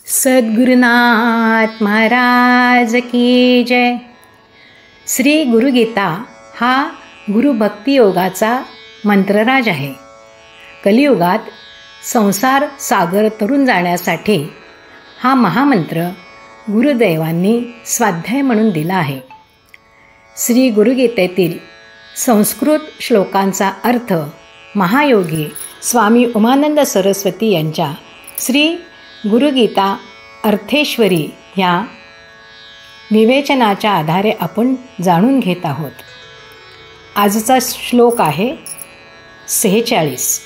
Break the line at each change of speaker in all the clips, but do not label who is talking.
सद्गुरुनाथ महाराज की जय. श्री गुरुगीता हा गुरुभक्ती योगाचा मंत्रराज आहे. कलियुगात संसार सागर तरून जाण्यासाठी हा महामंत्र गुरुदैवांनी स्वाध्याय म्हणून दिला आहे. श्री गुरुगीतेतील संस्कृत श्लोकांचा अर्थ महायोगी स्वामी उमानंद सरस्वती यांच्या श्री गुरुगीता अर्थेश्वरी ह्या विवेचनाच्या आधारे आपण जाणून घेत आहोत. आजचा श्लोक आहे 46.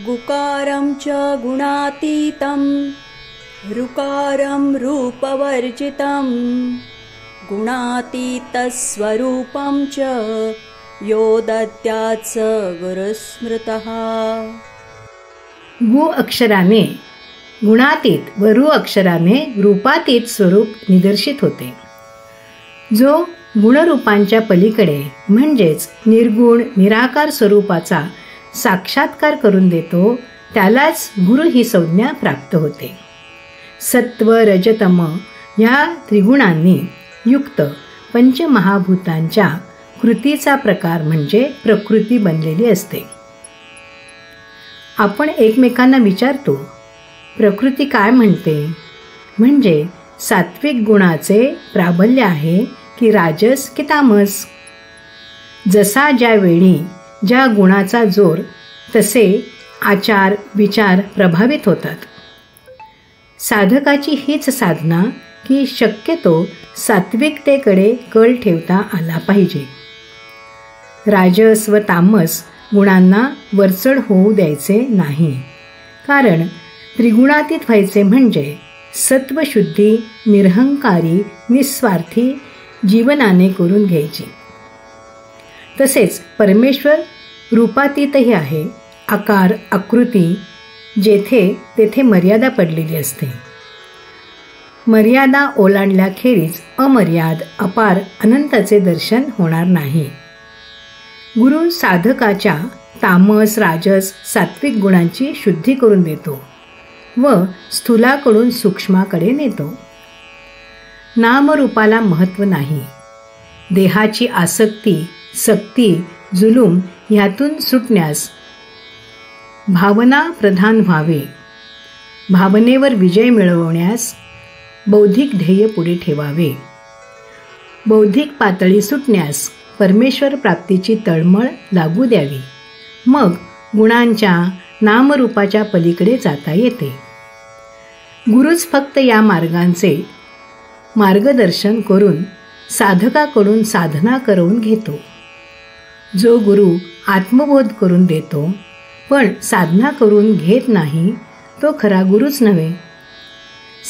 गुकारं च गुणातीतं ऋकारं रूपवर्जितं गुणातीतस्वरूपं च यो दद्यात् स गुरुस्मृतः.
गु अक्षराने गुणातीत व रू अक्षराने रूपातीत स्वरूप निदर्शित होते. जो गुणरूपांच्या पलीकडे म्हणजेच निर्गुण निराकार स्वरूपाचा साक्षात्कार करून देतो त्यालाच गुरु ही संज्ञा प्राप्त होते. सत्व रजतम ह्या त्रिगुणांनी युक्त पंचमहाभूतांच्या कृतीचा प्रकार म्हणजे प्रकृती बनलेली असते. आपण एकमेकांना विचारतो, प्रकृती काय म्हणते? म्हणजे सात्विक गुणाचे प्राबल्य आहे की राजस की तामस. जसा ज्या वेळी ज्या गुणाचा जोर तसे आचार विचार प्रभावित होतात. साधकाची हीच साधना की शक्यतो सात्विकतेकडे कल ठेवता आला पाहिजे. राजस व तामस गुणांना वरचढ होऊ द्यायचे नाही. कारण त्रिगुणातीत व्हायचे म्हणजे सत्वशुद्धी निरहंकारी निस्वार्थी जीवनाने करून घ्यायची. तसेच परमेश्वर रूपातीतही आहे. आकार आकृती जेथे तेथे मर्यादा पडलेली असते. मर्यादा ओलांडल्याखेरीज अमर्याद अपार अनंताचे दर्शन होणार नाही. गुरु साधकाच्या तामस राजस सात्विक गुणांची शुद्धी करून देतो व स्थूलाकडून सूक्ष्माकडे नेतो. नामरूपाला महत्त्व नाही. देहाची आसक्ती सक्ती जुलूम ह्यातून सुटण्यास भावना प्रधान व्हावे. भावनेवर विजय मिळवण्यास बौद्धिक ध्येय पुढे ठेवावे. बौद्धिक पातळी सुटण्यास परमेश्वर प्राप्तीची तळमळ लागू द्यावी. मग गुणांच्या नामरूपाच्या पलीकडे जाता येते. गुरुच फक्त या मार्गांचे मार्गदर्शन करून साधकाकडून साधना करवून घेतो. जो गुरु आत्मबोध करून देतो पण साधना करून घेत नाही तो खरा गुरुच नव्हे.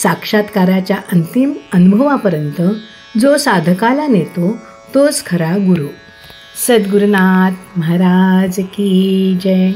साक्षात्काराच्या अंतिम अनुभवापर्यंत जो साधकाला नेतो तोच खरा गुरु. सद्गुरुनाथ महाराज की जय.